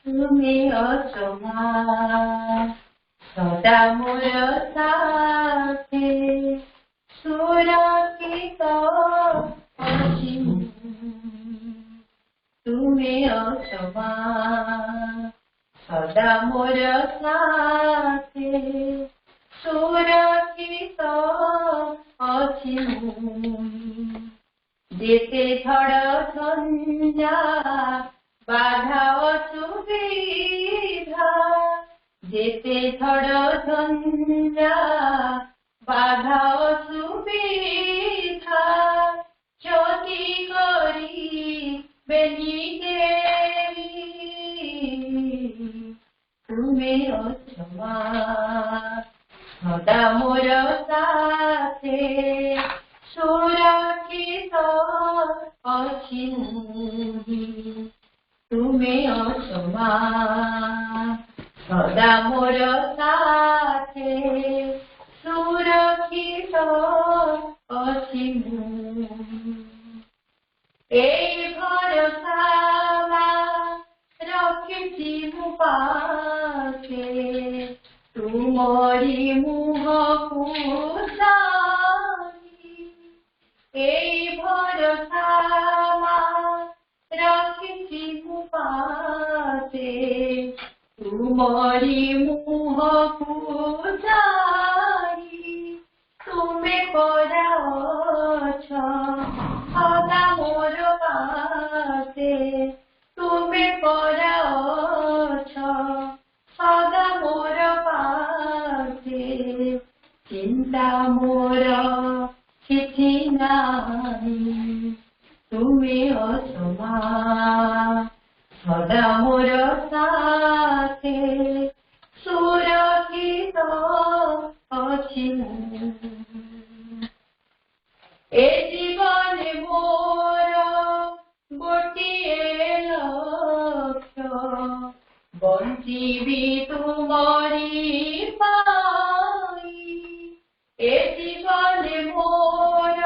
তুমি অসমান সদা মোর সাথে সুরক্ষিত আছি তুমি অসমান সদা মোর সাথে সুরক্ষিত আছি যেতে ঝড় ঝঞ্ঝা বাধা অসুবিধা যেতে ঝড় ঝঞ্ঝা বাধা অসুবিধা যদি করি বেনিকে তুমি অসমান সদা মোর সাথে সুরক্ষিত আছি তুমি অসমান সদা মোর সাথে সুরক্ষিত আছি এই ভরসা রখিছি মু পাশে তুমরি মুহକୁ চাহি এই ভরসা রখিছি মু পাশে তুমরি মুহକୁ চাহি তুমি পরাছ সদা মোর পাশে তুমি পরাছ সদা মোর পাশে চিন্তা মোর কিছু নাই তুমি অসমান সদা মোর সাথে সুরক্ষিত আছি এ জীবনে মোর গোটিয়ে লক্ষ্য বঞ্চিবি তুমরি পাই এ জীবনে মোর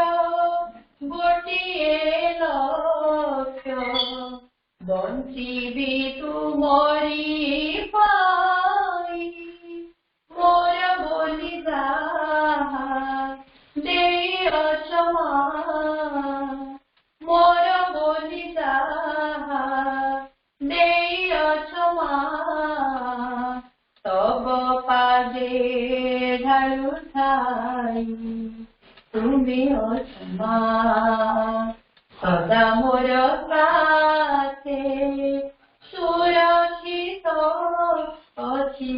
গোটিয়ে লক্ষ্য বঞ্চিবি তুমরি পাই মোর বলি যাহা দেই অসমা মোর বলি যাহা দেই অসমা তব পাদে ঢালু ঠাই তুমি অসমান সদা মোর সাথে সুরক্ষিত আছি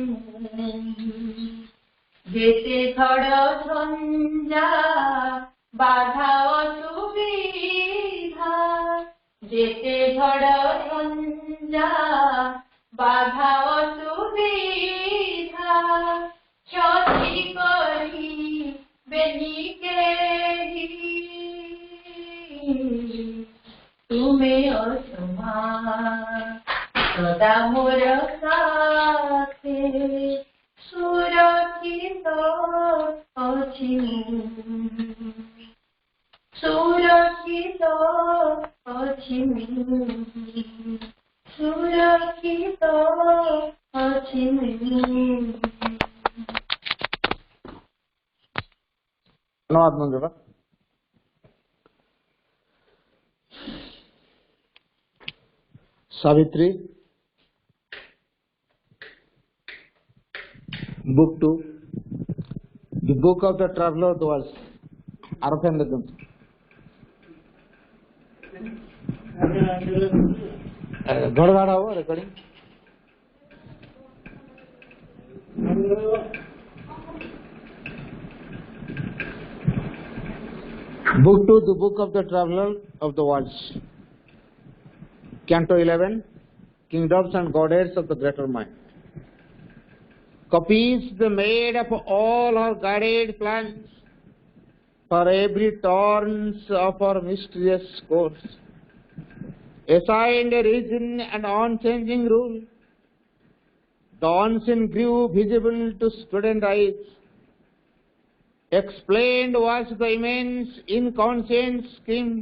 যেতে ঝড় ঝঞ্ঝা বাধা অসুবিধা যেতে ঝড় ঝঞ্ঝা বাধা অসুবিধা ক্ষতি করি বেনিকে তুমি অসমান সদা মোর সাথে সুরক্ষিত আছি সুরক্ষিত আছি সুরক্ষিত আছি ধন্যবাদ Manjura. Savitri, book 2, the book of the traveler of the world. আরো ফ্যান দেখুন। ঘরে দাঁড়াও recording. Book 2, the book of the traveler of the world. Canto 11, Kingdoms and Goddess of the Greater Mind. Copies the made of all our guided plans for every turns of our mysterious course. Assigned a reason and unchanging rule. The unseen grew visible to student eyes. Explained was the immense inconscient scheme.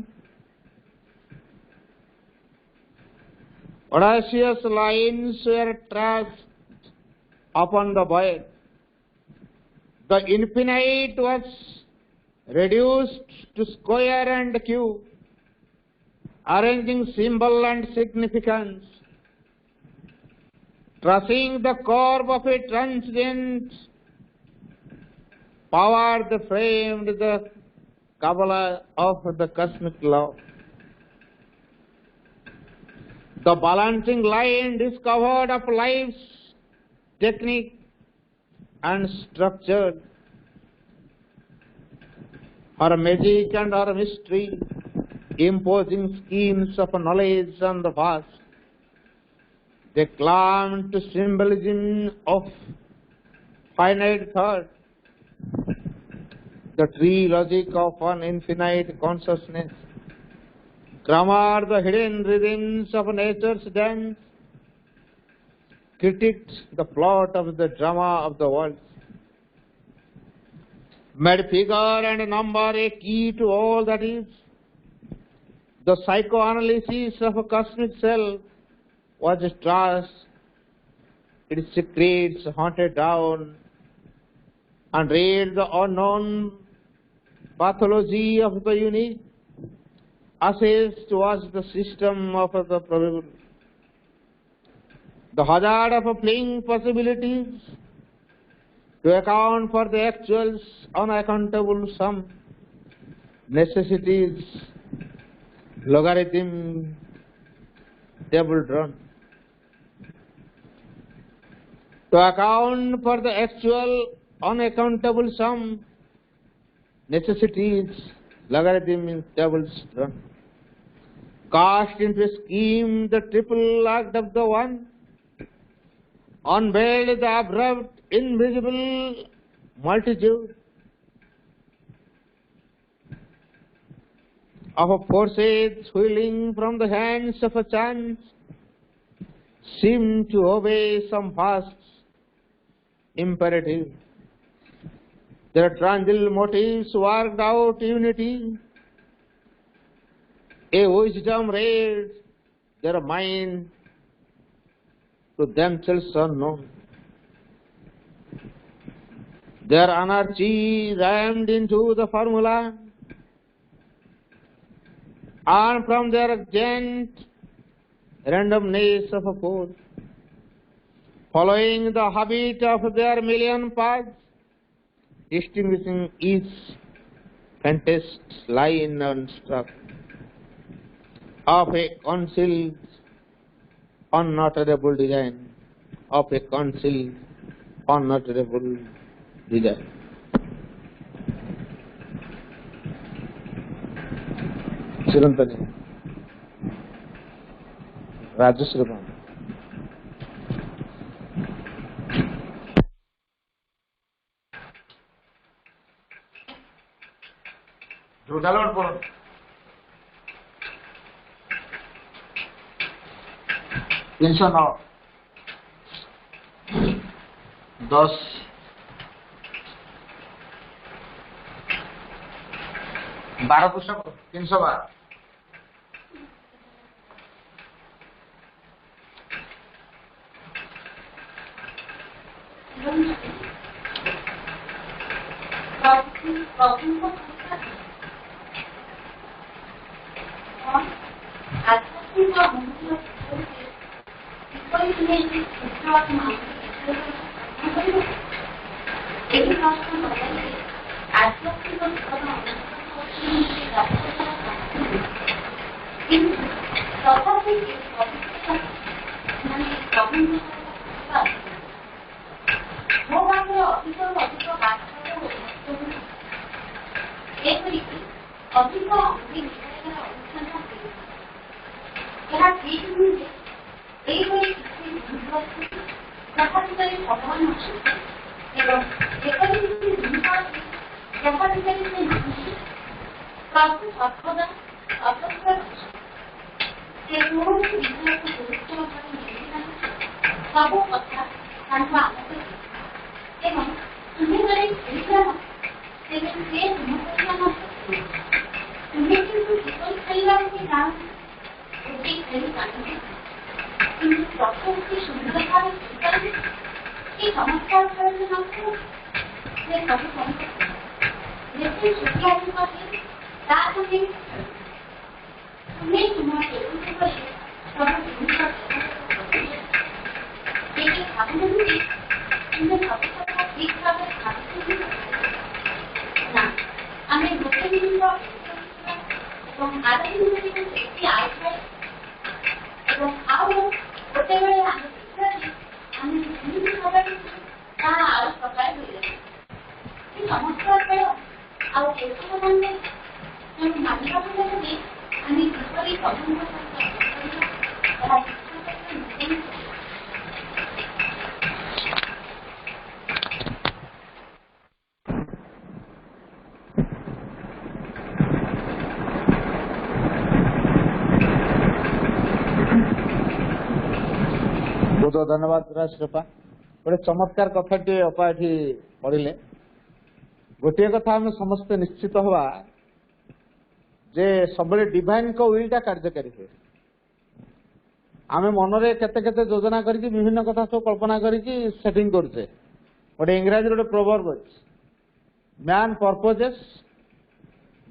audacious lines were traced upon the void. The infinite was reduced to square and cube, arranging symbol and significance, tracing the curve of a transient power that framed the Kabbalah of the cosmic law. The balancing line discovered of life's technique and structure, her magic and her mystery, imposing schemes of knowledge on the vast. They clammed to symbolism of finite thought, the tree logic of an infinite consciousness. Grammar, the hidden rhythms of nature's dance, critiqued the plot of the drama of the world. Made figure and number a key to all that is. The psychoanalysis of a cosmic self was traced, its secrets hunted down, and read the unknown pathology of the unique, assessed was the system of the probable. The hazard of fleeing possibilities to account for the actual's unaccountable sum, necessities, logarithm, table drawn. To account for the actual unaccountable sum, necessities, logarithm in tables drawn. Cast into a scheme the triple act of the one, unveiled the abrupt, invisible multitude of forces whirling from the hands of a chance, seemed to obey some vast imperative. Their transient motives worked out unity. A wisdom raised their mind to themselves unknown. Their energy rammed into the formula, and from their gent randomness of a force, following the habit of their million paths, distinguishing each fantastic line and stroke of a concealed, unutterable design, of a concealed, unutterable design. Chirantani, Rajasrama. Download for 309 10 12 पुस्तक 312 কিন্তু প্রকৃতি সুন্দরভাবে শিখালে এই চমৎকার ভাবে মাত্র যে কবি চমৎকার যেতে ছুটি আসি পাশে তার সঙ্গে তুমি তোমার এগুলো করে সব জিনিসটা এই ভাবনাগুলি কিন্তু সবসময় ঠিকভাবে ভাবতে না আমি গোটে দিন এবং আধা দিনের একটি আইফাই এবং আরো গোটে বেড়ে আমি বিভিন্ন খাবার তাহা আরো সকালে হয়ে যাবে এই চমৎকার বেড় ଆଉ ଏସବୁ ମାନେ ତେଣୁ ମାନିବା ବୋଲି ଆମେ କିପରି ପ୍ରବନ୍ଧ ତାହା ବହୁତ ଧନ୍ୟବାଦ ରାଜରୂପା। ଗୋଟେ ଚମତ୍କାର କଥାଟିଏ ଅପା ଏଠି ପଢିଲେ। ଗୋଟିଏ କଥା ଆମେ ସମସ୍ତେ ନିଶ୍ଚିତ ହବା ଯେ ସବୁବେଳେ ଡିଭାଇନଙ୍କ ୱିଲଟା କାର୍ଯ୍ୟକାରୀ ହୁଏ। ଆମେ ମନରେ କେତେ କେତେ ଯୋଜନା କରିକି ବିଭିନ୍ନ କଥା ସବୁ କଳ୍ପନା କରିକି ସେଟିଂ କରୁଛେ। ଗୋଟେ ଇଂରାଜୀରେ ଗୋଟେ ପ୍ରୋଭର୍ବ ଅଛି, ମ୍ୟାନ ପର୍ପୋଜେସ୍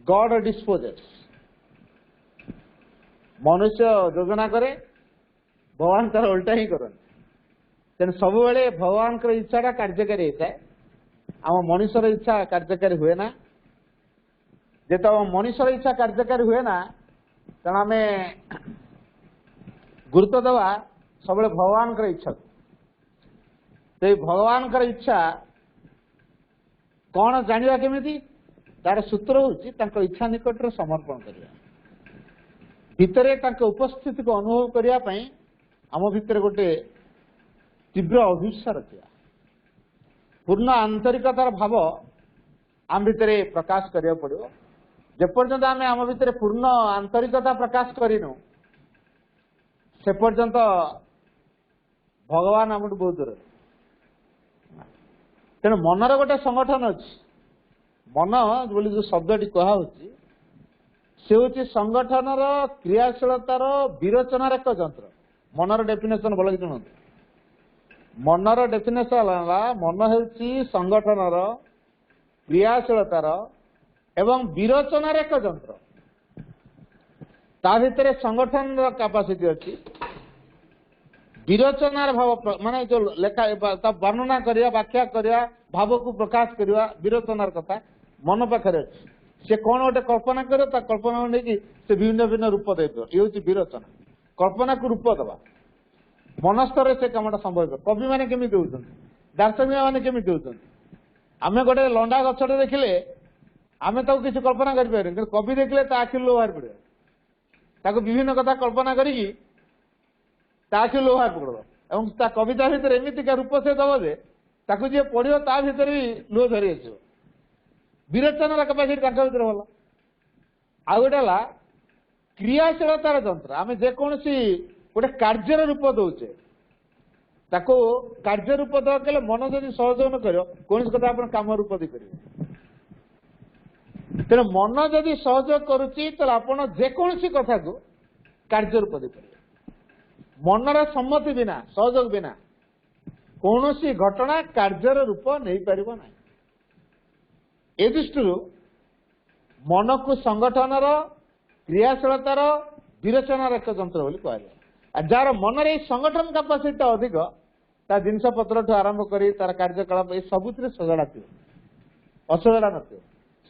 ଗଡ ଡିସ୍ପୋଜେସ୍। ମନୁଷ୍ୟ ଯୋଜନା କରେ, ଭଗବାନ ତାର ଓଲଟା ହିଁ କରନ୍ତି। ତେଣୁ ସବୁବେଳେ ଭଗବାନଙ୍କର ଇଚ୍ଛାଟା କାର୍ଯ୍ୟକାରୀ ହେଇଥାଏ, ଆମ ମଣିଷର ଇଚ୍ଛା କାର୍ଯ୍ୟକାରୀ ହୁଏ ନା। ଯେତେବେଳେ ମଣିଷର ଇଚ୍ଛା କାର୍ଯ୍ୟକାରୀ ହୁଏ ନା, ତେଣୁ ଆମେ ଗୁରୁତ୍ୱ ଦେବା ସବୁବେଳେ ଭଗବାନଙ୍କର ଇଚ୍ଛାକୁ। ସେଇ ଭଗବାନଙ୍କର ଇଚ୍ଛା କଣ ଜାଣିବା କେମିତି? ତାର ସୂତ୍ର ହଉଛି ତାଙ୍କ ଇଚ୍ଛା ନିକଟରେ ସମର୍ପଣ କରିବା। ଭିତରେ ତାଙ୍କ ଉପସ୍ଥିତିକୁ ଅନୁଭବ କରିବା ପାଇଁ ଆମ ଭିତରେ ଗୋଟେ ତୀବ୍ର ଅଭିପ୍ସା ରଖିବା, ପୂର୍ଣ୍ଣ ଆନ୍ତରିକତାର ଭାବ ଆମ ଭିତରେ ପ୍ରକାଶ କରିବାକୁ ପଡିବ। ଯେପର୍ଯ୍ୟନ୍ତ ଆମେ ଆମ ଭିତରେ ପୂର୍ଣ୍ଣ ଆନ୍ତରିକତା ପ୍ରକାଶ କରିନୁ, ସେ ପର୍ଯ୍ୟନ୍ତ ଭଗବାନ ଆମଠୁ ବହୁତ ଦୂରରେ। ତେଣୁ ମନର ଗୋଟେ ସଂଗଠନ ଅଛି। ମନ ବୋଲି ଯୋଉ ଶବ୍ଦଟି କୁହାହଉଛି, ସେ ହଉଛି ସଂଗଠନର କ୍ରିୟାଶୀଳତାର ବିରୋଚନାର ଏକ ଯନ୍ତ୍ର। ମନର ଡେଫିନେସନ ଭଲ କି ଶୁଣନ୍ତୁ। ମନର ଡେଫିନେସନ ହେଲା, ମନ ହେଉଛି ସଂଗଠନର କ୍ରିୟାଶୀଳତାର ଏବଂ ବିରୋଚନାର ଏକ ଯନ୍ତ୍ର। ତା ଭିତରେ ସଂଗଠନର କାପାସିଟି ଅଛି, ବିରୋଚନାର ଭାବ ମାନେ ଯୋଉ ଲେଖା ତା ବର୍ଣ୍ଣନା କରିବା, ବ୍ୟାଖ୍ୟା କରିବା, ଭାବକୁ ପ୍ରକାଶ କରିବା, ବିରୋଚନାର କଥା ମନ ପାଖରେ ଅଛି। ସେ କଣ ଗୋଟେ କଳ୍ପନା କରିବ, ତା କଳ୍ପନାକୁ ନେଇକି ସେ ଭିନ୍ନ ଭିନ୍ନ ରୂପ ଦେଇପାରିବ। ଇଏ ହଉଛି ବିରୋଚନା। କଳ୍ପନାକୁ ରୂପ ଦେବା ମନସ୍ତରରେ ସେ କାମଟା ସମ୍ଭବ। କବି ମାନେ କେମିତି ହଉଛନ୍ତି, ଦାର୍ଶନିକ ମାନେ କେମିତି ହଉଛନ୍ତି? ଆମେ ଗୋଟେ ଲଣ୍ଡା ଗଛଟେ ଦେଖିଲେ ଆମେ ତାକୁ କିଛି କଳ୍ପନା କରିପାରିବୁ, କିନ୍ତୁ କବି ଦେଖିଲେ ତା ଆଖିରୁ ଲୁହ ବାହାରି ପଡିବ। ତାକୁ ବିଭିନ୍ନ କଥା କଳ୍ପନା କରିକି ତା ଆଖିରୁ ଲୁହ ବାହାରି ପଡିବ ଏବଂ ତା କବିତା ଭିତରେ ଏମିତିକା ରୂପ ସେ ଦବ ଯେ ତାକୁ ଯିଏ ପଢିବ ତା ଭିତରେ ବି ଲୁହ ଧରି ଆସିବ। ବିରୋଚନାର କାପାସିଟି ତାଙ୍କ ଭିତରେ ଭଲ। ଆଉ ଗୋଟେ ହେଲା କ୍ରିୟାଶୀଳତାର ଯନ୍ତ୍ର। ଆମେ ଯେକୌଣସି ଗୋଟେ କାର୍ଯ୍ୟର ରୂପ ଦଉଛେ, ତାକୁ କାର୍ଯ୍ୟ ରୂପ ଦେବାକୁ ହେଲେ ମନ ଯଦି ସହଯୋଗ ନ କରିବ, କୌଣସି କଥା ଆପଣ କାମ ରୂପ ଦେଇପାରିବେ। ତେଣୁ ମନ ଯଦି ସହଯୋଗ କରୁଛି, ତାହେଲେ ଆପଣ ଯେକୌଣସି କଥାକୁ କାର୍ଯ୍ୟ ରୂପ ଦେଇପାରିବେ। ମନର ସମ୍ମତି ବିନା, ସହଯୋଗ ବିନା କୌଣସି ଘଟଣା କାର୍ଯ୍ୟର ରୂପ ନେଇପାରିବ ନାହିଁ। ଏ ଦୃଷ୍ଟିରୁ ମନକୁ ସଂଗଠନର କ୍ରିୟାଶୀଳତାର ବିରୋଚନାର ଏକ ଯନ୍ତ୍ର ବୋଲି କୁହାଯାଏ। ଆଉ ଯାହାର ମନରେ ଏଇ ସଂଗଠନ କାପାସିଟିଟା ଅଧିକ, ତା ଜିନିଷ ପତ୍ରଠୁ ଆରମ୍ଭ କରି ତାର କାର୍ଯ୍ୟକଳାପ ଏ ସବୁଥିରେ ସଜଡ଼ା ଥିବ, ଅସଜଡ଼ା ନଥିବ,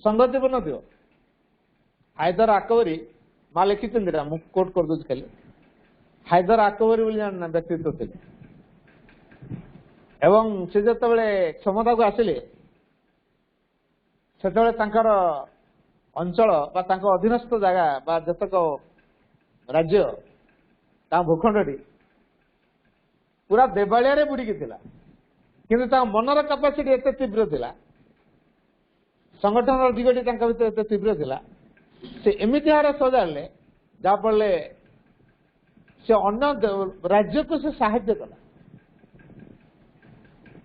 ସଂଗତିପୂର୍ଣ୍ଣ ଥିବ। ହାଇଦର ଆକବରୀ ମା ଲେଖିଛନ୍ତି, ମୁଁ କୋଟ କରିଦଉଛି ଖାଲି। ହାଇଦର ଆକବରୀ ବୋଲି ଜଣେ ବ୍ୟକ୍ତିତ୍ୱ ଥିଲେ ଏବଂ ସେ ଯେତେବେଳେ କ୍ଷମତାକୁ ଆସିଲେ, ସେତେବେଳେ ତାଙ୍କର ଅଞ୍ଚଳ ବା ତାଙ୍କ ଅଧୀନସ୍ଥ ଜାଗା ବା ଯେତେକ ରାଜ୍ୟ, ତାଙ୍କ ଭୂଖଣ୍ଡଟି ପୁରା ଦେବାଳିଆରେ ବୁଡିକି ଥିଲା। କିନ୍ତୁ ତାଙ୍କ ମନର କାପାସିଟି ଏତେ ତୀବ୍ର ଥିଲା, ସଂଗଠନର ଦିଗଟି ତାଙ୍କ ଭିତରେ ଏତେ ତୀବ୍ର ଥିଲା, ସେ ଏମିତି ଭାବରେ ସଜାଡ଼ିଲେ ଯାହାଫଳରେ ସେ ଅନ୍ୟ ରାଜ୍ୟକୁ ସେ ସାହାଯ୍ୟ କଲା।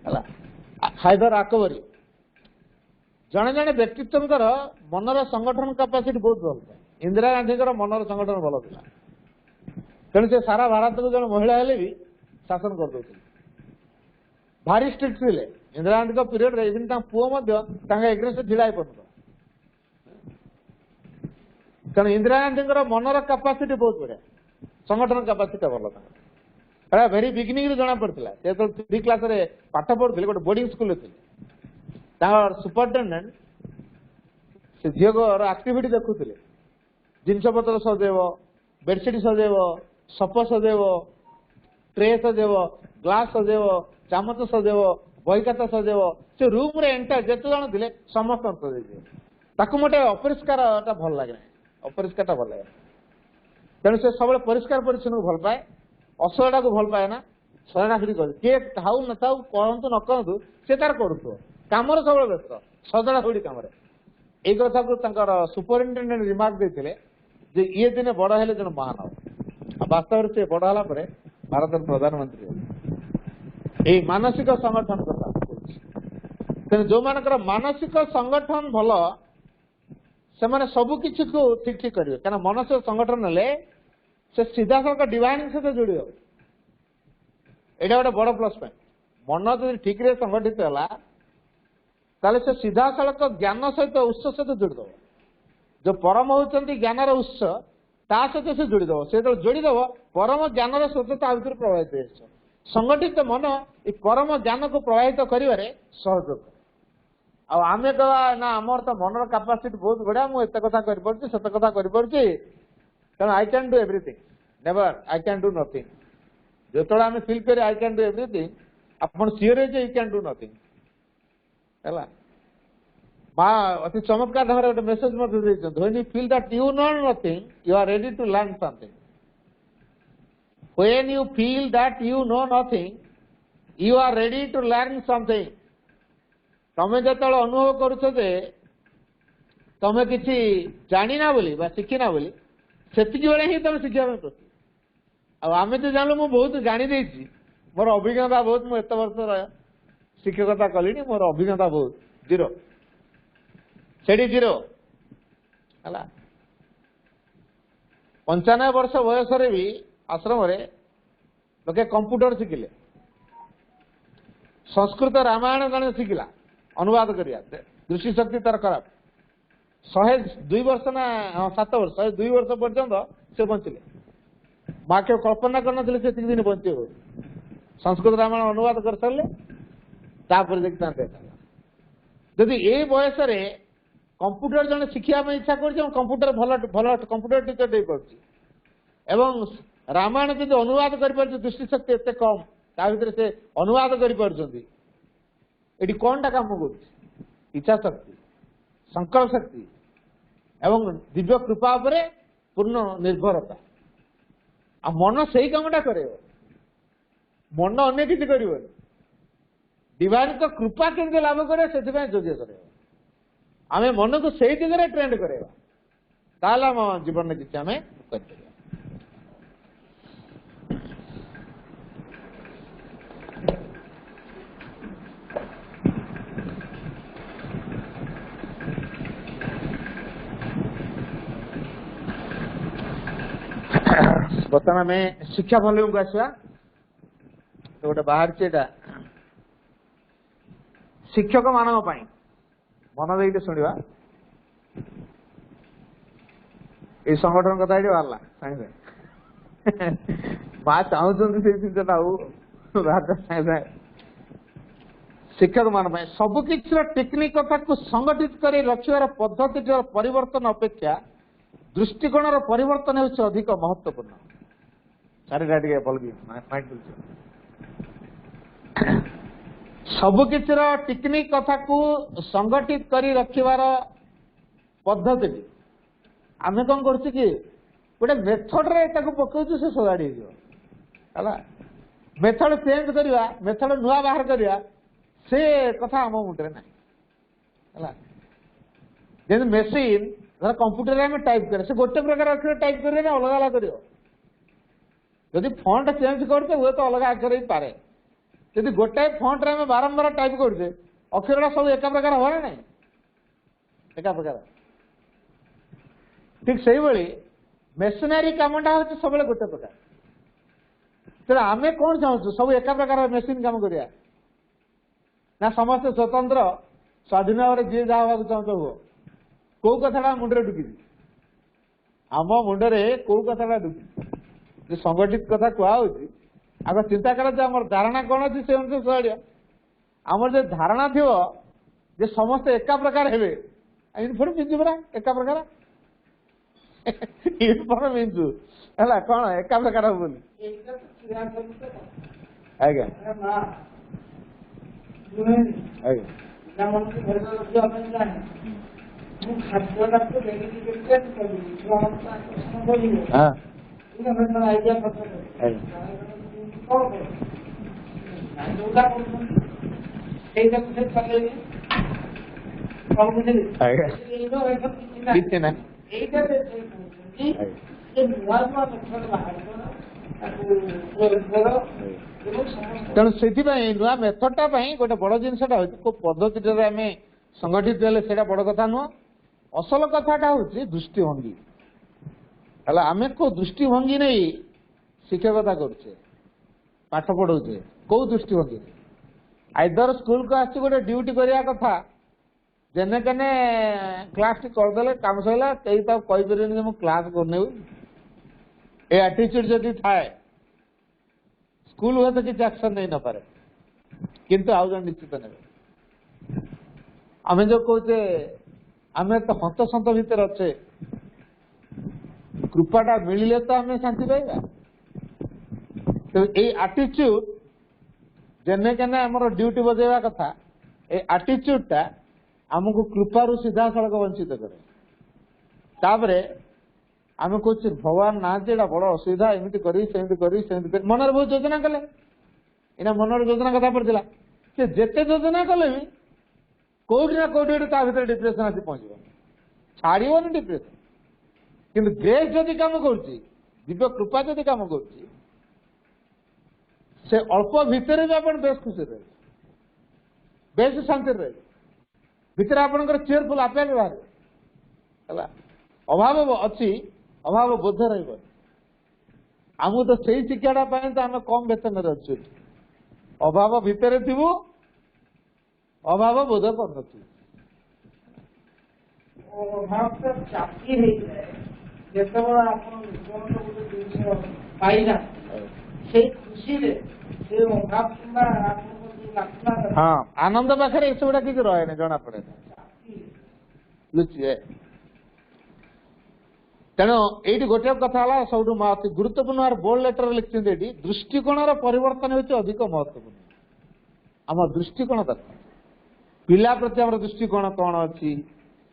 ହେଲା, ହାଇଦର ଆକବରୀ ଜଣେ ଜଣେ ବ୍ୟକ୍ତିତ୍ୱଙ୍କର ମନର ସଂଗଠନ କାପାସିଟି ବହୁତ ଭଲ ଥାଏ। ଇନ୍ଦିରା ଗାନ୍ଧୀଙ୍କର ମନର ସଂଗଠନ ଭଲ ଥିଲା। तेणु से सारा भारत को जन महिला हेले भी शासन कर दो भारी स्ट्रिक्ट थे इंदिरा गांधी पीरियड रे इवन पुओ एग्रेस्ट ढिला हो पड़ता कारण इंदिरा गांधी मनर कैपेसिटी बहुत बढ़िया संगठन कैपेसिटी भल था भेरी बिगिनिंग जना पड़ा से 3 क्लास रे पाठ पढ़ुले गोटे बोर्डिंग स्कूल थे सुपरिटेडेंट से झील आक्टिविटी देखुले जिनपतर सजेब बेडसीट सजेब सप सजेब ट्रे सजेब ग्लास सजेब चामच सजेब बही खाता सजेब से रूम रे एंटर जिते जन थे समस्त सजेब मोटे अपरिष्कार भल लगे अपरिष्कार भल लगे तेणु से सब परिष्कार परिच्छन्न भल पाए असला को भल पाए ना सजाड़ी कर किए थाऊ न थाऊ कहतु न कहतु से तार करुव कम सब व्यस्त सजड़ा सजड़ी कम ये कथा को सुपरिटेडेंट रिमार्क देते जे ये दिन बड़ हेले जन महान हम वास्तव से बड़ है भारत प्रधानमंत्री ये मानसिक संगठन कथा तेज जो मान मानसिक संगठन भल से मैंने सबकि को ठीक ठीक करेंगे क्या मानसिक संगठन हेले से सीधा सड़क डिवाइन सहित जोड़ यहाँ गोटे बड़ प्लस पॉइंट मन जो ठीक रे संगठित है ताले से सीधा सड़क ज्ञान सहित उत्स सहित जोड़द जो परम होती ज्ञान उत्स ता सहित से जोड़द से जो जोड़देव परम ज्ञान स्रोत ता भर प्रभावित हो संगठित मन ये परम ज्ञान को प्रभावित कर सहयोग आम कह ना आमर तो मनर कैपेसिटी बहुत बढ़िया मुझे कथा कर सत कथा कर I can do everything never I can do nothing जो आम फिल कर आई कैन डू एवरीथिंग अपन sure you can do nothing है अति चमत्कार ढंग गोटे message when you feel that you know nothing you are ready to learn something when you feel that you know nothing you are ready to learn something तमें जो अनुभव करुଛ जे तमें किसी जाना बोली शिखिना बोली सेतिक बेले ही तुम शिखा प्रस्तुत आम तो जानू मु बहुत जानी मोर अभिज्ञता बहुत मुझे एत वर्ष शिक्षकता कली मोर अभिज्ञता बहुत जीरो से जीरो है 95 वर्ष बयस भी आश्रम लोके कंप्यूटर शिखिले संस्कृत रामायण जन शिखिला अनुवाद करिया दृष्टि शक्ति तार खराब 102 वर्ष ना 7 वर्ष 102 वर्ष पर्यंत से बंचले माँ के कल्पना करन से दिन बंचे संस्कृत रामायण अनुवाद कर सारे तापर देखता जदि ये बयस कंप्यूटर जन शिखा इच्छा कर कंप्यूटर भल भल कंप्यूटर टीचर दे एवं रामायण जब अनुवाद कर दृष्टि शक्ति एत कम ता भर से अनुवाद कर ये कौन टा काम कर इच्छा शक्ति संकल्प शक्ति एवं दिव्य कृपा उपरे पूर्ण निर्भरता आ मन से ही कामटा करे मन अन्य किसी कर डिवाइन को कृपा केंद्र लाभ करे से योग्य करे आम मन को सही दिगरे ट्रेंड करेगा आम जीवन में किसी आम कर बर्तमान में शिक्षा वॉल्यूम को आसवा तो गोटे बाहर शिक्षक मान मन दे शुणा ये संगठन कथा ये बाहर सागे माँ चाहते से जिनसा शिक्षक मान सबकि टेक्निक कथा को संगठित कर रखार पद्धति परिवर्तन अपेक्षा दृष्टिकोण परिवर्तन होछि अधिक महत्वपूर्ण चारिटा भल सबकि टेक्निक कथा को संगठित कर रखार पद्धति आम कौन कर गोटे मेथड रे पकाऊ से सजाड़ी है मेथड चेंज करवा मेथड नुआ बाहर करवा से कथा आम मुंडे ना जैसे मेसीन धर कंप्यूटर में टाइप करे से गोटे प्रकार अक्षर टाइप करें अलग अलग कर जदि फंट चेंज करते हुए तो अलग अक्षर ही पारे यदि गोटाए फंट रे बारंबार टाइप करते अक्षर सब एक प्रकार हम ना एक प्रकार ठीक से ही मेसिनारी कामटा हूँ सब गोटे प्रकार तेणु आम कौन चाहूँ सब एक प्रकार मेसीन काम करिया ना समस्ते स्वतंत्र स्वाधीन भाव जी जहाँ हवा चाहूँ हुआ कौ कथा मुंडे ढुकी आम मुंडे कौ कथा ढुकी संगठित कथा कहुच्छी आग चिंता कर आम धारणा कौन अच्छी से अनुसार चलिया आमर जो धारणा थी जे समस्ते एका प्रकार हेबे यूनिफॉर्म पिंधु परा एका प्रकार यूनिफॉर्म पिंधु है कौन एका प्रकार हम बोली आज्ञा କିଛି ନା ତେଣୁ ସେଥିପାଇଁ ନୂଆ ମେଥଡଟା ପାଇଁ ଗୋଟେ ବଡ ଜିନିଷଟା ହଉଛି କୋଉ ପଦ୍ଧତିରେ ଆମେ ସଂଗଠିତ ହେଲେ ସେଇଟା ବଡ କଥା ନୁହଁ ଅସଲ କଥାଟା ହଉଛି ଦୃଷ୍ଟିଭଙ୍ଗୀ ହେଲା ଆମେ କୋଉ ଦୃଷ୍ଟିଭଙ୍ଗୀ ନେଇ ଶିକ୍ଷକତା କରୁଛେ ପାଠ ପଢଉଛେ କୋଉ ଦୃଷ୍ଟିଭଙ୍ଗୀ ଆଇଦର ସ୍କୁଲକୁ ଆସିଛି ଗୋଟେ ଡ୍ୟୁଟି କରିବା କଥା जेने केने क्लास टी करदे काम सैला कई तो कहीपर मु क्लास करने ये आटीट्यूड जदि थाए स्कूल हुए तो किसी एक्शन नहीं न पारे किंतु आउ जन निश्चित ने आम जो कहे आम तो हंतसंत भितर अच्छे कृपाटा मिले तो आम शांति पाइबा तो ये आटीट्यूड जेने केने आम ड्यूटी बजेवा कथा ये आटीट्यूडटा आमको कृपारू सीधा सड़क वंचित करे तापरे आम कहे भगवान ना जे बड़ असुविधा एमती कर मन बहुत योजना कले इना मन योजना कथा पड़ा से जेते योजना कले भी कौटी ना कौटी भर डिप्रेशन आसी पहुंच छाड़न डिप्रेशन किंतु ग्रेस जदि कम कर दिव्य कृपा जदि कम कर अल्प भितर भी आप बेस खुशी रहे बेस शांति रहे भितर आपंकर चेयरफुल आपे बाहर है अभाव अच्छी अभाव बोध रमको तो सही शिक्षाटा तो आम कम वेतन अच्छे अभाव भितर थी अभाव बोध कर हाँ आनंद पाखे ये सब किसी रहे जना पड़े लुचि तेणु ये गोटे कथा है सब अति गुरुत्वपूर्ण बोल्ड लेटर लिखते दृष्टिकोण परिवर्तन होती अधिक महत्वपूर्ण आम दृष्टिकोण दरकार पिला प्रति आम दृष्टिकोण कौन अच्छी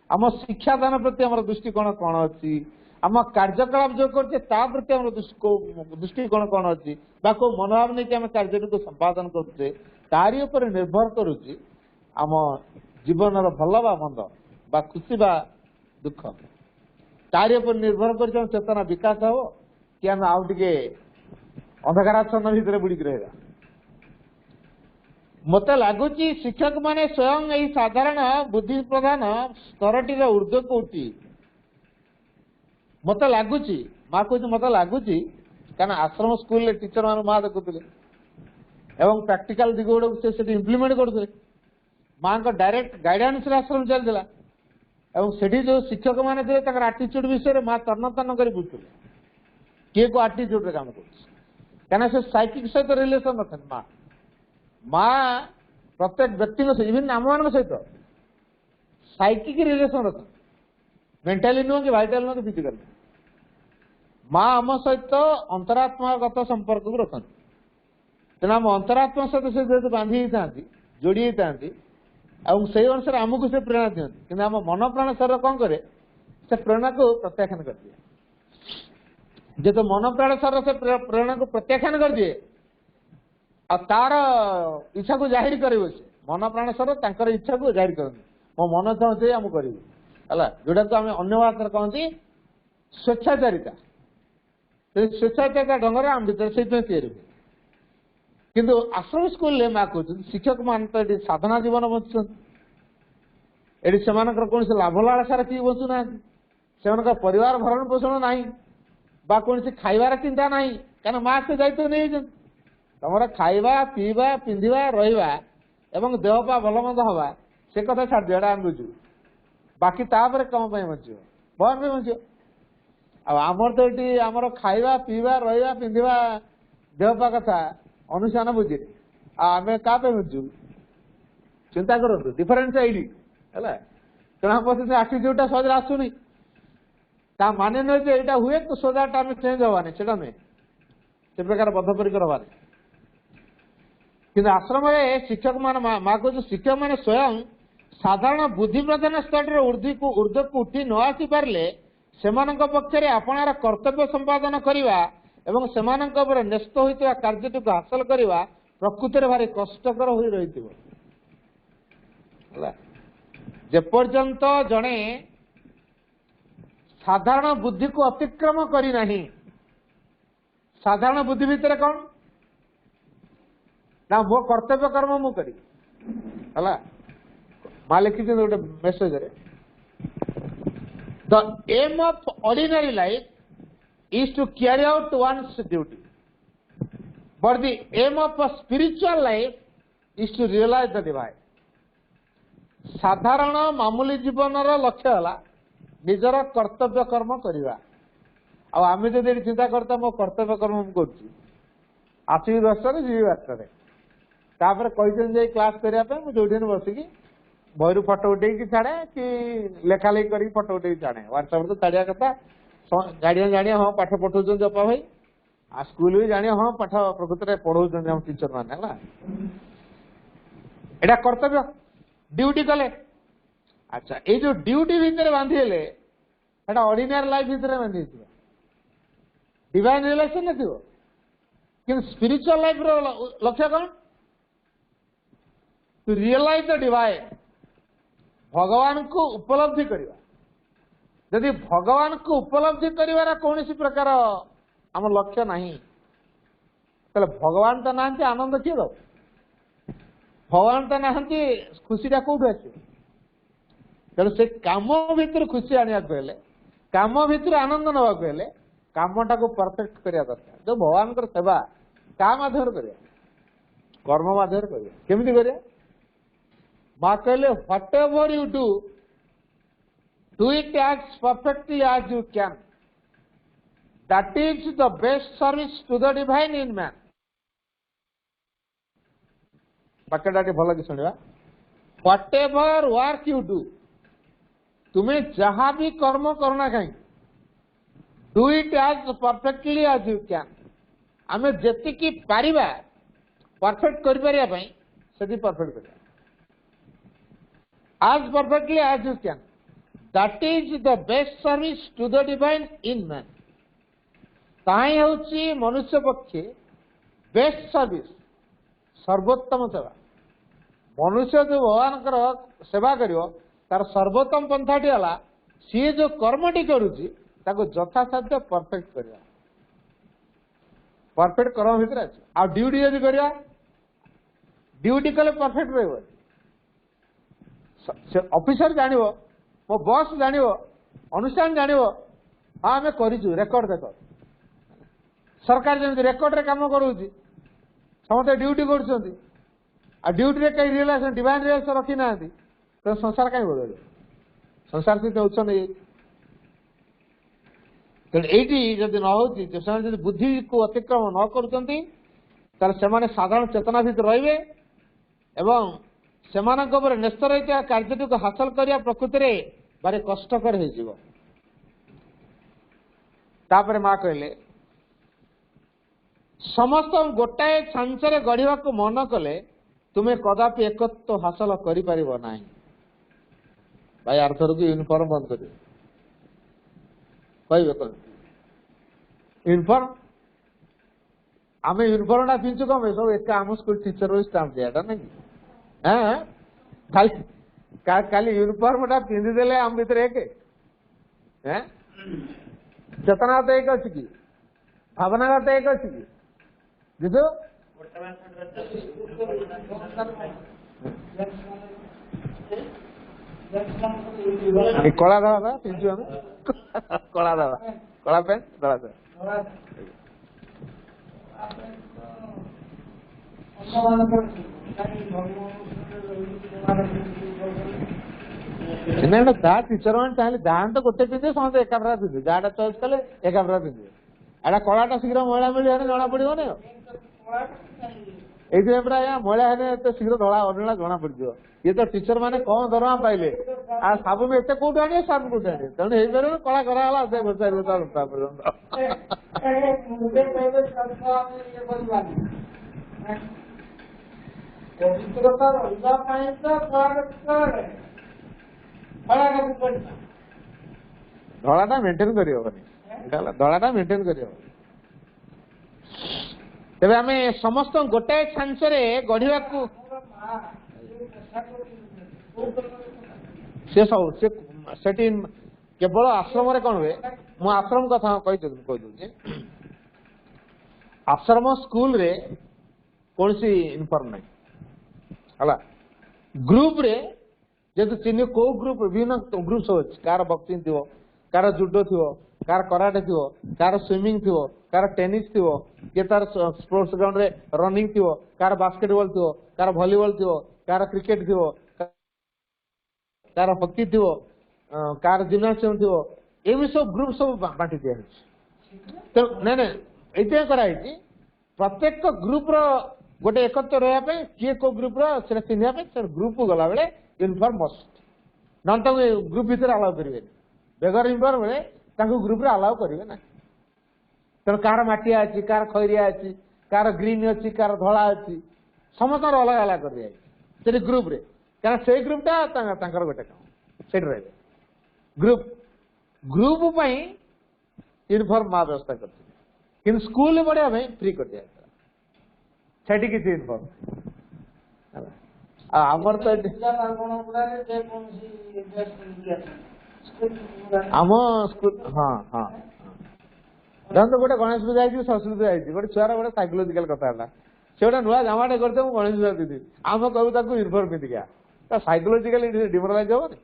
आम शिक्षादान प्रति आम दृष्टिकोण कौन अच्छी आम कार्यकलाप जो करते प्रति आम दृष्टिकोण कौन अच्छी को मनोभाव नहीं आम कार्य को संपादन करुचे तारी उपर निर्भर करुच्ची आम जीवन भल बा मंद बा खुशी बा दुख तारी उपर निर्भर कर चेतना विकास हो कि आम आउ टे अंधकाराच्छन्न भितर बुड़िक रहा मत लगुच शिक्षक माने स्वयं यही साधारण बुद्धि प्रधान स्तरटीर ऊर्ध्व को उठी मत लगुच माँ कह मत लगुच क्या आश्रम स्कूल टीचर मान माँ देखुले एवं प्रैक्टिकल दिग गुड़ा से इम्प्लीमेंट करते माँ का डायरेक्ट गाइडेंस आश्रम चलता एवं सेठी जो शिक्षक मैंने थे आटीट्यूड विषय माँ तन्न तन्न कर बुझे किए को आटीट्यूड काम कर से साइकिक सहित रिलेसन अच्छे माँ माँ प्रत्येक व्यक्ति इवन आम मान सहित साइकिक रिलेसन अच्छे मेंटाली नुह कि भाइटाल नुह कि फिजिकल माँ आम सहित अंतरात्मागत संपर्क को रखती तेना आम अंतरात्मा सहित से जेहतु बांधी था जोड़ी था से अनुसार आमको से प्रेरणा दिखती कि आम मन प्राण शरीर कौन करे से प्रेरणा को प्रत्याख्यान कर दिए जेहतु मन प्राण शरीर से प्रेरणा को प्रत्याख्यान कर दिए आ तार इच्छा को जाहिर करे मन प्राण शरीर इच्छा को जाहिर कर मो मन चाहूँ आम कर जोटा तो आम अन्य भाषा कहती स्वेच्छाचारिता स्वेच्छाचारिता ढंग आम भर से या किंतु आश्रम स्कूल माँ कहते शिक्षक मान तो ये साधना जीवन बचुं ये से कौन से लाभ लालसार किए बचुना से परिवार भरण पोषण ना कौन से खाइबार चिंता ना क्या माँ से दायित्व नहीं तुम खाइबा पीवा पिंधिबा रहिबा एवं देहपा भल मंद हवा से कथा छाड़ दियो आम बुझू बाकी तापर कम बचो भगवान पे बचो आमर तो ये आमर खाइबा पीवा रहिबा पिंधिबा देहपा कथा अनुष्ठान बुझे आम क्या बुझू चिंता करूँ डिफरेन्स एडी है तेनाली आटीट्यूडा सहज आसुनी ता माने नुहे यहाँ हुए तो सोजाटा आम चेंज हवानी से नुहे से प्रकार बद्धपरिकर हवानी कि आश्रम शिक्षक मान माँ को शिक्षक मैंने स्वयं साधारण बुद्धि प्रधान स्तर ऊर्ध्व को उठी न आसी पारे से पक्षर आपणार कर्तव्य संपादन करने एवं से न्यस्त होता कार्यटी को हासिल करने प्रकृति में भारी कष्टकर हो रही जेपर्यंत जड़े साधारण बुद्धि को अतिक्रम करना साधारण बुद्धि भितर कौन ना मो कर्तव्य कर्म मु करी हला मां लिखी गोटे मेसेज रे the aim of ordinary life is to carry out one's duty but the aim of a spiritual life is to realise the divine साधारण मामूली जीवन लक्ष्य है निजर कर्तव्य कर्म करवा आम जब चिंता करता मो कर्तव्य कर्म मुझे आसवि 10 जी 8 कही क्लास करने जो बसिकी बही फटो उठे छाड़े कि लेखा लेखी कर फटो उठे छाड़े व्हाट्सएप तो छाड़िया कथा गार्डियन जाने हाँ पाठ पढ़ाऊँ जपा भाई आ स्कूल भी जाने हाँ पाठ प्रकृत में पढ़ाऊँ टीचर मैंने एटा कर्तव्य ड्यूटी कले अच्छा ये जो ड्यूटी भितर बांधिले ऑर्डिनरी लाइफ भितर बांधि डिवाइन रिलेशन थी कि स्पिरिचुअल लाइफ लक्ष्य कौन टू रियलाइज द डिवाइन भगवान को उपलब्धि करवा यदि भगवान को उपलब्धि कर कौन प्रकार आम लक्ष्य नहीं तो भगवान तो ना आनंद किए दो भगवान तो ना खुशीटा कौट आस तेणु से कम भितर खुशी आने कम भितर आनंद नाक हेले कामटा को परफेक्ट करने दरकार जो भगवान सेवा क्या मध्यम कर कर्म मध्यम कर केमी कर माँ कहले whatever you do it as perfectly as you can that is the best service to the divine in man वाक्यटा भल कि शुणा whatever work you do तुम्हें जहाँ भी कर्म करना कहीं do it as perfectly as you can आम जी पारिबा परफेक्ट कर परफेक्ट कर as perfectly as you can that is the best service to the divine in man ताई होची मनुष्य पक्षे बेस्ट सर्विस सर्वोत्तम सेवा मनुष्य जो भगवान सेवा करियो तार सर्वोत्तम पंथाटी है सी जो कर्मटी करुची ताको यथासाध्य परफेक्ट करवा परफेक्ट कर्म भितर अच्छे आ ड्यूटी यदि करवा ड्यूटी कले परफेक्ट रही ऑफिसर जानिबो मो बॉस जानिबो अनुष्ठान जानिबो हाँ आम करूँ रेकर्ड देख सरकार जमी रेकर्ड रे काम करूँ समस्त ड्यूटी कर ड्यूटी कहीं रिलेसन डिवाइन रिलेसन रखी ना तो संसार कहीं बदल संसार सहित होती तेणु जदि न हो बुद्धि को अतिक्रम न कर साधारण चेतना भितर रे एवं से न्यस्त रही कार्यटी को हासिल करने प्रकृति में भारी कष्टकर हो माँ कहले समस्त गोटाए छांचरे गढ़ा को मन कले तुम्हें कदापि एकत्व हासिल कर भाई आर्थर को यूनिफॉर्म बंद कर यूनिफॉर्म आम यूनिफॉर्म पिंचु कम सब एक आम स्कूल टीचर स्टाम्प दिया नहीं हाँ खाली यूनिफॉर्म पिंधिदेले आम भीतर एक चेतना तो एक अच्छी की भावना तो एक अच्छी की बुझ कला दवा पिंचु आम कला दवा कला पेंट कला टीचर मैंने चाहिए जहाँ तो गोटे पिंधे समस्त एकाप्रा पिंधे जहाँ चॉइस कले एकाप्रा पिंधे एटा कलाटा शीघ्र महिला मिले जना पड़ो ये पूरा आज्ञा महिला है शीघ्र धड़ा अनिला जना पड़ ये तो टीचर मैंने कौन दरमा पाइले आ साबुन एत कौट आने साबुन कौट आने तेणु कला कराला से गोचार गोचा धड़ाटा मेंटेन कर धड़ाटा मेंटेन कर तेज आम समस्त गोटाए छांचरे गढ़ा से सब से केवल आश्रम कौन हुए मु आश्रम कथा कही आश्रम स्कूल रे कौन सी इनफॉर्म नहीं है ग्रुप रे जेतु चिन्ह को ग्रुप विभिन्न ग्रुप सब अच्छे कार बक्सिंग थी कार जुडो थी कार कराटे थी कार स्विमिंग थी कार टेनिस थी किए तार स्पोर्ट्स ग्राउंड रे रनिंग थी कार बास्केटबॉल थी कार वॉलीबॉल थी कार क्रिकेट थी कार हॉकी थी कार जिम्नासियम थी ये सब ग्रुप सब बांटी दिया तो नहीं नहीं ये कराई प्रत्येक ग्रुप रो गोटे एकत्र रहा किए को ग्रुप रो चिन्ह ग्रुप को गला बेले यूनिफॉर्म मस्ट न तो ग्रुप भितर अलाउ करेंगे बेगर यूनिफॉर्म बेले ग्रुप रे अलाउ करेंगे ना तेणु कार मटिया अच्छी कार खैरिया अच्छी कार ग्रीन अच्छी कार धला अच्छी समस्त अलग अलग कर दिया से ग्रुप रे क्या से ग्रुपटा गोटे काम से रहे ग्रुप ग्रुप यूनिफॉर्म माँ व्यवस्था कर स्कूल बढ़िया फ्री कर दिया सेठी किसी यूनिफॉर्म आमर तो आम स्कूल हाँ हाँ तो गोटे गणेश पूजा संस्कृत जाइए गोटे छुआर गोटे साइकोलोजिकल कथा से गोटे नुआ जामाटे करते गणेश पूजा पिंधि आम कहूँ यूनिफॉर्म पिंधिका साइकोलोजिकल डिमोरालाइज हेनी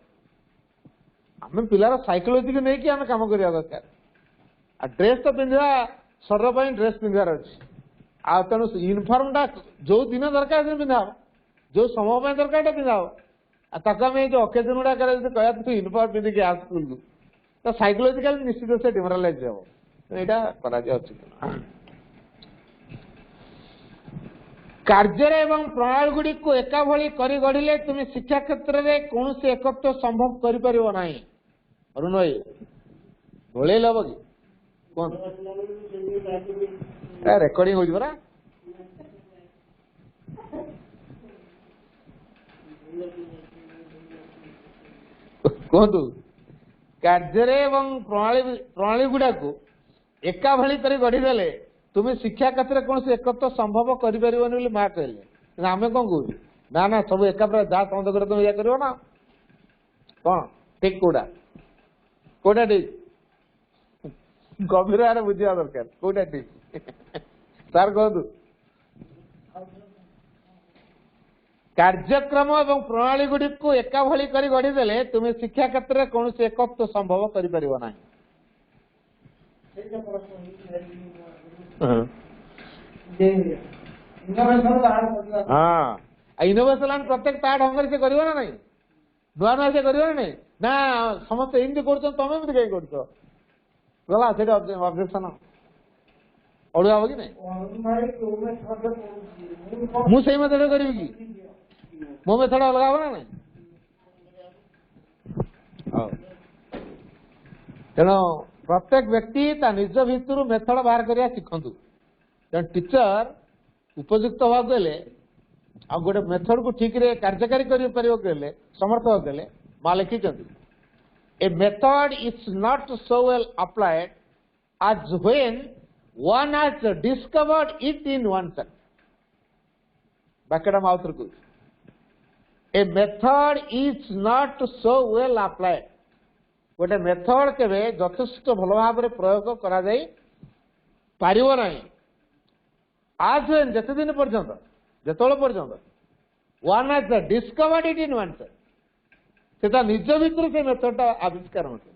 आम पिलार साइकोलोजी को लेकिन आम कम करवा दरकार ड्रेस तो पिंधा शरीर ड्रेस पिंधार अच्छी आ तेणु यूनिफॉर्म टा जो दिन दरकार पिंधा जो समय दरकार पिंधा ताको आम जो अकेजन गुड़ा कह तू यूनिफॉर्म पिंधिक आ स्कूल को तो साइकोलोजिकल निश्चित से डिमोरालाइज हो कार्य एवं प्रणाली गुड़ी को एका भली करी गढ़िले तुम शिक्षा क्षेत्र में कौन से एकत्व संभव करिपरिबो नाही अरुण भाई भोले लब कि कौन रेकर्डिंग हो परा कहतु कार्य एवं प्रणाली गुड़ा को एका भली करी गढ़ीदेले तुम्हें शिक्षा क्षेत्र में कौन से एकत्व संभव करिपरिबोनी माँ कहले आम कौन कहू ना ना सब एका जहाँ समझ कर तुम या कर ना कौन ठीक कौटा कौटा ठीक गभीर आड़े बुझा दरकार कौटा ठीक सार कहतु कार्यक्रम एवं प्रणाली गुड़ी को एका भली करी गढ़ीदेले तुम्हें शिक्षा क्षेत्र में कौन से एकत्व संभव करिपरिबो नाही हाँ इनोवेशन प्रत्येक ता ढंग से कर ना नहीं नुआ नुआ से कर ना समस्त एमती कर तुम कहीं कर गला से ऑब्जेक्शन अड़ुआ हम कि मुझे मेथड करी कि मो मेथड अलग हम ना तेणु प्रत्येक व्यक्ति ता निज भितर मेथड बाहर करिया शिखंतु तेणु टीचर उपयुक्त हवा गले आ गोटे मेथड को ठीक रे कार्यकारी कर समर्थ होगले माँ लिखिं a method is not so well applied as when one has discovered it in oneself. Back mouth a method is not so well applied. गोटे मेथड के यथेष्ट भल भाव प्रयोग करा जाई पारिबो नहीं आज जते दिन पर्यंत जेतोल पर्यंत one has discovered it in one self निज भितर से मेथडटा आविष्कार होते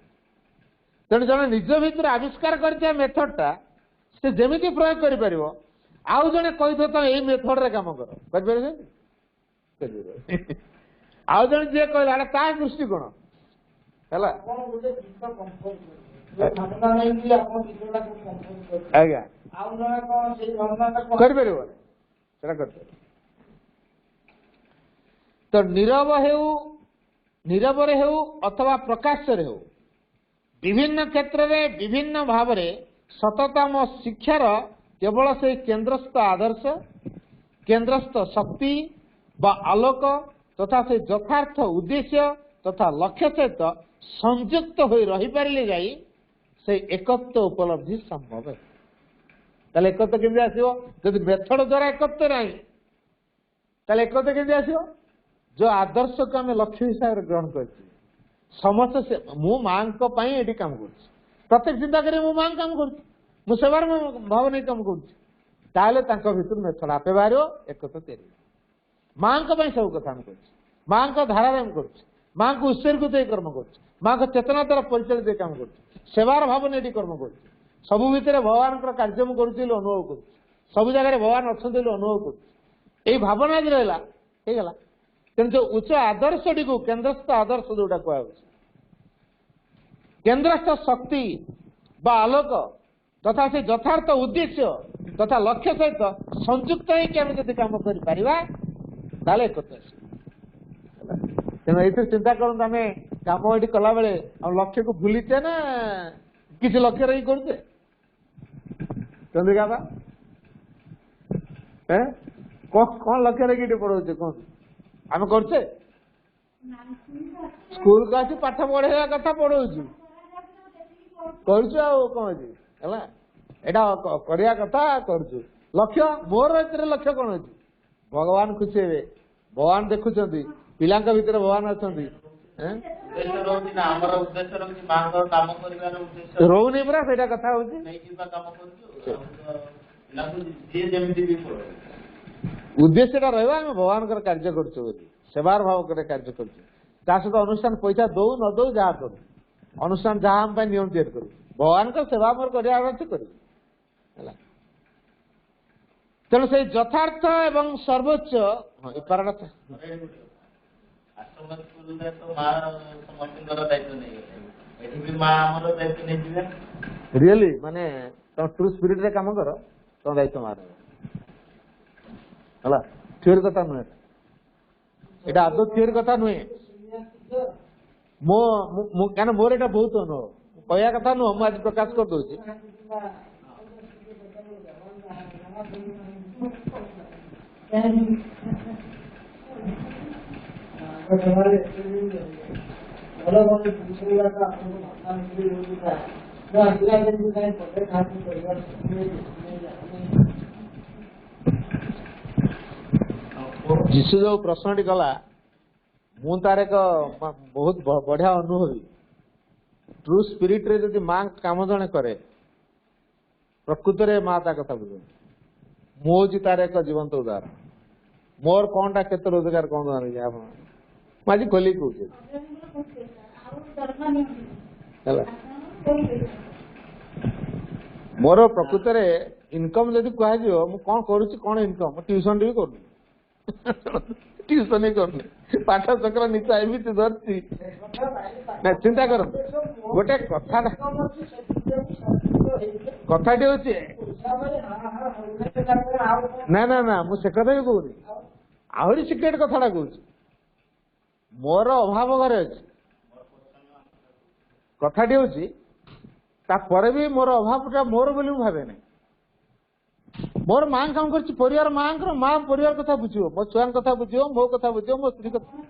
तेणु जन निज भितर आविष्कार कर मेथडटा से जमी प्रयोग कर आउ जड़े कही तुम यही मेथड रे काम कर आउ जड़े जी कहला ता दृष्टिकोण है आज्ञा कर तो नीरव हो अथवा प्रकाश हो विभिन्न क्षेत्र में विभिन्न भाव सततम शिक्षार केवल से केन्द्रस्थ आदर्श केन्द्रस्थ शक्ति बा आलोक तथा से यथार्थ उद्देश्य तथा लक्ष्य सहित संयुक्त हो रही पारे जाई से एकत्व उपलब्धि संभव है। ताले एकत्व केमि आसीबो जदि मेथड द्वारा एकत्व नाही ताले एकत्व केमि आसीबो जो आदर्श को आम लक्ष्य हिसाब से ग्रहण कर समस्त मु माँ ये काम कर प्रत्येक चिंता करें मु माँ काम कर सेवार भाव नहीं काम कर भर मेथड आपे बाहर एकत्व तैयारी माँ सब कथा कर माँ धारा कर माँ को उत्सर्गित कर्म कर माँ को चेतना द्वारा परिचालित काम कर सेवार भाव नहीं कर्म कर सबू भितर भगवान कार्य मुझे अनुभव कर सब जगह भगवान अच्छा अनुभव कर भावना आज रहा तेणु जो उच्च आदर्श टी केन्द्रस्थ आदर्श जोटा कह केन्द्रस्थ शक्ति बा आलोक तथा से यथार्थ उद्देश्य तथा लक्ष्य सहित संयुक्त होकर कम कर तेना ये चिंता करूँ आम कम ये कला बेले लक्ष्य को भूलीचे ना किसी लक्ष्य रही करुचे चंद्रिका बा कौन लक्ष्य रही पढ़े कौन आम करचे स्कूल को आसी पाठ पढ़ेगा कथा पढ़ाऊँ कौन एटा कथा कर लक्ष्य मोर लक्ष्य कौन अच्छी भगवान खुशी हे भगवान देखुं पिला भीतर भगवान अच्छा रोनी परा से कथा उद्देश्य रहा भगवान कार्य कर सेवार भाव कर कार्य कर सहित अनुष्ठान पैसा दौ न दौ जहाँ करूँ अनुष्ठान जहाँ आम नियम तैयार करूँ भगवान का सेवा मोर कर तेणु से यथार्थ एवं सर्वोच्च रियली माने तुम ट्रू स्पिरिट रे काम कर तुम दायित्व मार है थियोरी कथा नुहे ये आदौ थियोरी कथा नुहे क्या मोर ये बहुत अनुभव कहया कथा नुह मुझे प्रकाश कर दूसरी जीशु जो प्रश्न टी कला मु तार एक बहुत बढ़िया अनुभवी ट्रू स्पिरिट रे जदि माँ काम जड़े करे प्रकृत में माँ ता कथा बुझे मो जी तार एक जीवंत उदाहरण मोर कौन के रोजगार कौन आज खोल कहे मोर प्रकृत इनकम जदि कह कौन करुच्ची कौन इनकम ट्यूशन भी कर ट्यूशन ही कर पाठ चक्र नीचा एमती धरती ना चिंता कर गोटे कथाटी हूँ ना ना ना मुझे कथा भी कहूनी आहरी सिक्रेट कथाटा कहूँ मोर अभाव घरे अच्छी कथाटी हूँ भी मोर अभावटा मोर बोली भावे ना मोर माँ काम कर परिवार माँ परिवार कथा बुझो मो छुआ कथा बुझो मो कथा बुझो मो स्त्री कथा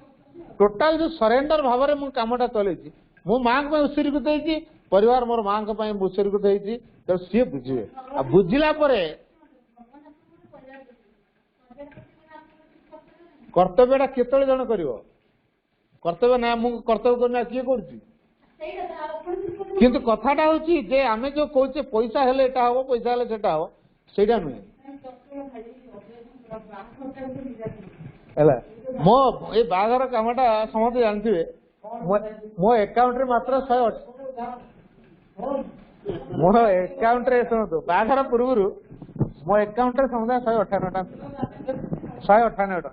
टोटाल जो सरेंडर भाव में मु कामटा चलती मो माँ उत्सर्गित होती परिवार मोर माँ उत्सर्गित होती तो सी बुझे आ बुझला कर्तव्यटा केतले जन कर कर्तव्य ना मु कर्तव्य करना किए किंतु कथाटा हूँ जे आम जो कहे पैसा हेले हम पैसा हेले सेटा हम सेटा नुहे मो ये बाघर कामटा समझते जानते मो अकाउंट रे मात्र 108 मो अकाउंट रे शुणु बाघर पूर्व मो अकाउंट रे समुदाय 198 टका 198 टका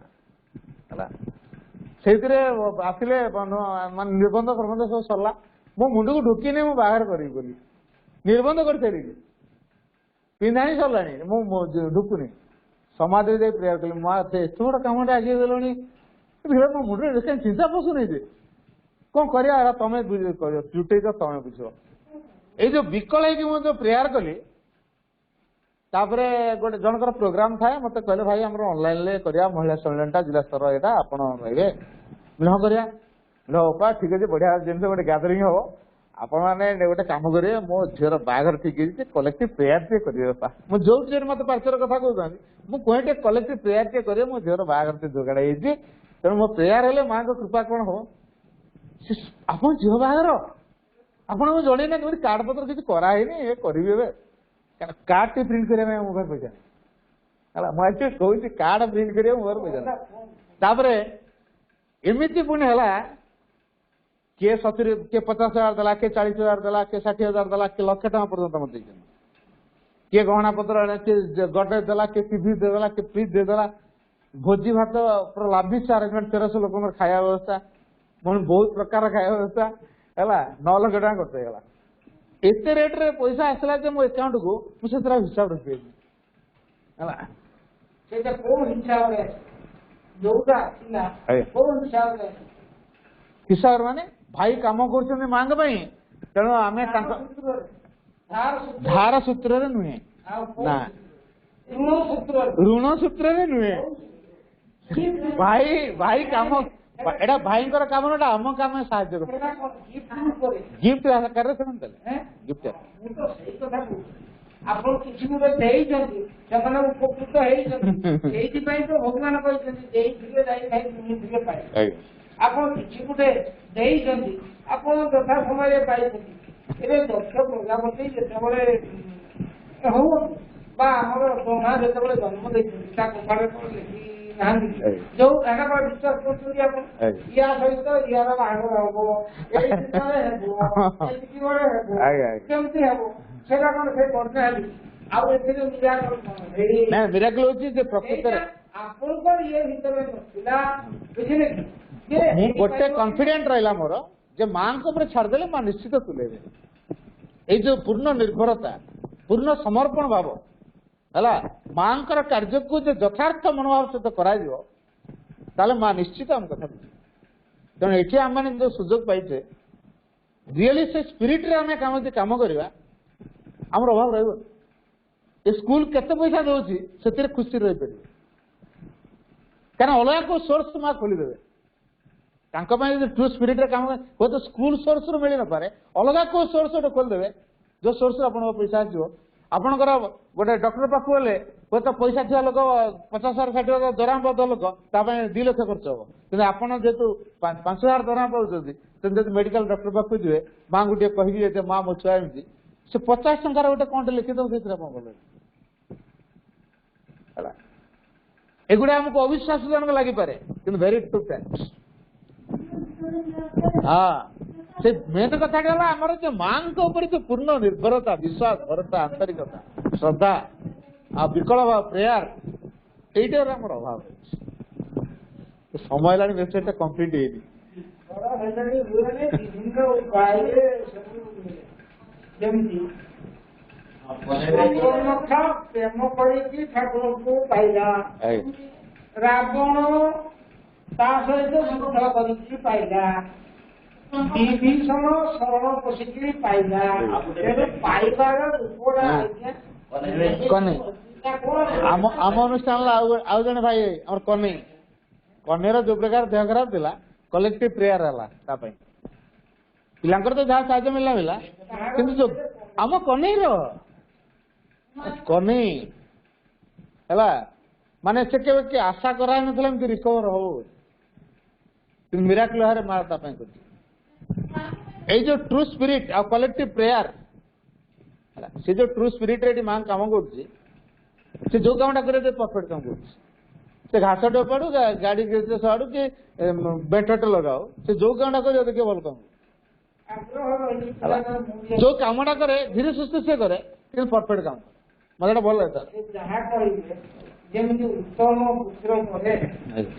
है से आसिले मान निबंध प्रबंध सब सरला मो मुंड को ढुकी नहीं बाहर करी बोली निबंध कर सारी पिंधा ही सरला ढुकुनी समाधि जाए प्रेयर कली मुझे एत बड़ कम आगे गलनी भीड़ मो मुंड चिंता पशुनी जे कौन कर तमें जुटे तमें बुझ ये जो विकल है प्रेयर कली तापरे गोटे जनकर प्रोग्राम थाए मत कहले भाई आम ऑनलाइन ले करिया महिला सम्मेलन जिला स्तर यहाँ आप रही हाँ करा ठीक है बढ़िया जिन गोटे गैदरिंग हम आपण मैंने गोटे कम करेंगे मो झीर बाहर ठीक है कलेक्टिव प्रेयर टे करपा मुझे जो चीज मत पार्चर कथा कहते मुझे कलेक्टिव प्रेयर टे करे मो झीर बाहर से जोगाड़ तेणु मो प्रेयर हेले माँ को कृपा कौन हम आप झील बाहर आपको जन ना कार्ड पत्र किसी कराई ये करेंगे कार्ड टे प्रिंट करने मोबाइल पैसा है मुझे कहूँ कार्ड प्रिंट करेंगे मोबाइल पैसा तापर एमती पुणी है किए 70 किए 50,000 देला किए 40,000 देला किए 60,000 देला किए लक्ष टका पर्यंत मत किए गहना पत्र किए गड्रेज देला किए टीवी देदेला किए फ्रिज देदेला भोजी भात पूरा लाभिश अरेंजमेंट 1300 लोक खाया व्यवस्था मैं बहुत प्रकार खाया व्यवस्था है 9 लाख टका खर्च होगा एत रेट रे पैसा आसला जे मो अकाउंट को मुझे हिसाब रखी हिसाब माने भाई कम कर मांग तेणु आम धार सूत्र नुहे ना ऋण सूत्र नुहे भाई भाई कम एटा भाई कम ना आम कम साहय गिफ्ट आकार गिफ्ट ଆପଣ କିଛି ଗୋଟେ ଦେଇଛନ୍ତି ସେମାନେ ଉପକୃତ ହେଇଛନ୍ତି ସେଇଥିପାଇଁ ତ ଭଗବାନ କହିଛନ୍ତି ଦେଇଥିଲେ ଯାଇ ଭାଇ ଶୁଣିଥିଲେ ପାଇ ଆପଣ କିଛି ଗୋଟେ ଦେଇଛନ୍ତି ଆପଣ ଯଥା ସମୟରେ ପାଇଛନ୍ତି ଏବେ ଦକ୍ଷ ପ୍ରଜାପତି ଯେତେବେଳେ ହଉ ବା ଆମର ବ୍ରହ୍ମା ଯେତେବେଳେ ଜନ୍ମ ଦେଇଛନ୍ତି ତା କପାଳରେ କଣ ଲେଖି ନାହାନ୍ତି ଯୋଉ ଏଟା କଣ ବିଶ୍ୱାସ କରୁଛନ୍ତି ଆପଣ ୟା ସହିତ ୟାର ବାହାଘର ହବ ଏଇ ଦିନରେ ହେବ ଏତିକି ବେଳେ ହେବ କେମିତି ହେବ सेटा कोन से करते हैं आउ एथिरे मिराकल होची जे प्रकृत रे आपन को ये भीतर में नथिला बुझिले कि मु गोटे कॉन्फिडेंट रहला मोर जे मां को ऊपर छाड़ देले मां निश्चित तुलेबे ए जो पूर्ण निर्भरता पूर्ण समर्पण भाव हला मां कर कार्य को जे यथार्थ मनोभाव से तो करा दियो ताले मां निश्चित हम कथा तने एठी हम माने जो सुयोग पाइछे रियली से स्पिरिट रे हमें काम करबा आम अभाव रही स्कूल केते पैसा दौर से खुशी रही पारे क्या अलग को सोर्स माँ खोलीदे ट्रू स्पिरिट रे काम हो तो स्कूल सोर्स रू मिल न पारे अलग को सोर्स गोटे खोलीदे जो सोर्स आप पैसा आसो आपंकर गोटे डॉक्टर पाक गले हूँ तो पैसा थी लोक 50,000 60,000 दरमा पाता लोक 2 लाख खर्च हम कि आप जेहतु 5,000 दरमा पाँच तेज मेडिकल डॉक्टर पाक जी माँ को कही माँ मो छुआ एमती से 50 टंकार गोटे कौन लिखिद एगुड़ा आमको अविश्वासजनक लगिपे कि वेरी ट्रू फैक्ट हाँ से मेन कथा आमर जो माँ जो पूर्ण निर्भरता विश्वास भरता आंतरिकता श्रद्धा आ विकल भाव प्रेयर यहीटार आम अभाव समय लानी वेबसाइट कम्प्लीट प्रेम कर ठाकुर को पाइला रावण ता सहित युद्ध कर पाइला विभीषण शरण पशिकी पाइला पाइबार रूपड़ा आम अनुष्ठान आउ जन भाई आम कन्हई कन्हईर जो प्रकार देह खराब था कलेक्टिव प्रेयर है पिलांकर तो जहाँ साहय मिलला मिला किंतु जो आम कन्हईर कन्हई है माने से के आशा कराई नथिला एमती रिकवर हो मिराकल हारे मार ता पई करछि ए जो ट्रू स्पिरिट आ कलेक्टिव प्रेयर से जो ट्रू स्पिरिट रे मां काम करछि से जो कामटा करे परफेक्ट काम करछि से घास टोपाड़ू गाड़ी साड़ू कि बेटट लगाओ से जो कामटा करे देखिए भल काम जो कामटा करे धीरे सुस्थ से करे परफेक्ट काम ମତେ ଭଲ ଲାଗେ ତାର। ସେ ଯାହା କହିବେ ଯେମିତି ଉତ୍ତମ ପୁତ୍ର ପରେ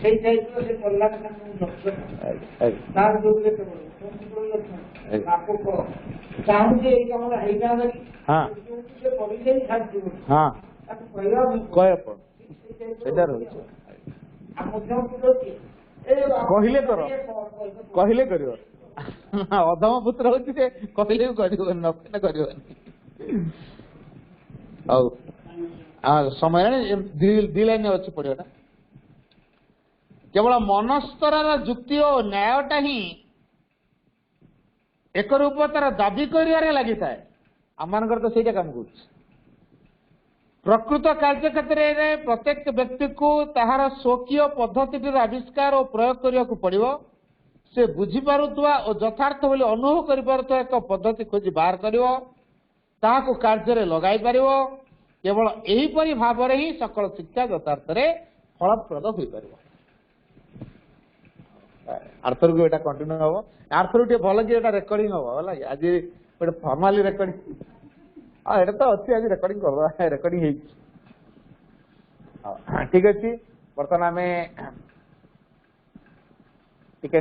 ସେଇ ଟାଇପର ସେ କଲା ତାର ଯୋଉ ବାପ ଚାହୁଁଛି ଏଇ କାମଟା ହେଇଯାଆନ୍ତା କି ସେ କରିଲେ ହିଁ ଛାଡିଯିବ ତାକୁ କହିବାକୁ ସେଇଟା ରହୁଛି। ଆଉ ମଧ୍ୟ ପୁତ୍ର କହିଲେ କର କହିଲେ କରିବ ଅଧମ ପୁତ୍ର ହଉଛି ସେ କହିଲେ ବି କରିବନି ନ କହିଲେ କରିବନି। ହଉ ସମୟ ଦି ଲାଇନ ଅଛି ପଢିବାଟା। କେବଳ ମନସ୍ତରର ଯୁକ୍ତି ଓ ନ୍ୟାୟଟା ହିଁ ଏକରୂପତାର ଦାବି କରିବାରେ ଲାଗିଥାଏ। ଆମମାନଙ୍କର ତ ସେଇଟା କାମ କରୁଛି। ପ୍ରକୃତ କାର୍ଯ୍ୟକ୍ଷେତ୍ରରେ ପ୍ରତ୍ୟେକ ବ୍ୟକ୍ତିକୁ ତାହାର ସ୍ୱକୀୟ ପଦ୍ଧତିଟିର ଆବିଷ୍କାର ଓ ପ୍ରୟୋଗ କରିବାକୁ ପଡିବ। ସେ ବୁଝିପାରୁଥିବା ଓ ଯଥାର୍ଥ ବୋଲି ଅନୁଭବ କରିପାରୁଥିବା ଏକ ପଦ୍ଧତି ଖୋଜି ବାହାର କରିବ, ତାହାକୁ କାର୍ଯ୍ୟରେ ଲଗାଇ ପାରିବ। କେବଳ ଏହିପରି ଭାବରେ ହିଁ ସକଳ ଶିକ୍ଷା ଯଥାର୍ଥରେ ଫଳପ୍ରଦ ହୋଇପାରିବ। ଆର୍ଥରକୁ ଏଇଟା କଣ୍ଟିନ୍ୟୁ ହବ। ଆର୍ଥରକୁ ଟିକେ ଭଲ କି ଏଇଟା ରେକର୍ଡିଂ ହବ ହେଲା। ଆଜି ଗୋଟେ ଫର୍ମାଲି ରେକର୍ଡିଂ ଏଇଟା ତ ଅଛି ଆଜି ରେକର୍ଡିଂ କରିଦେବା। ରେକର୍ଡିଂ ହେଇଛି। ଠିକ ଅଛି ବର୍ତ୍ତମାନ ଆମେ ଟିକେ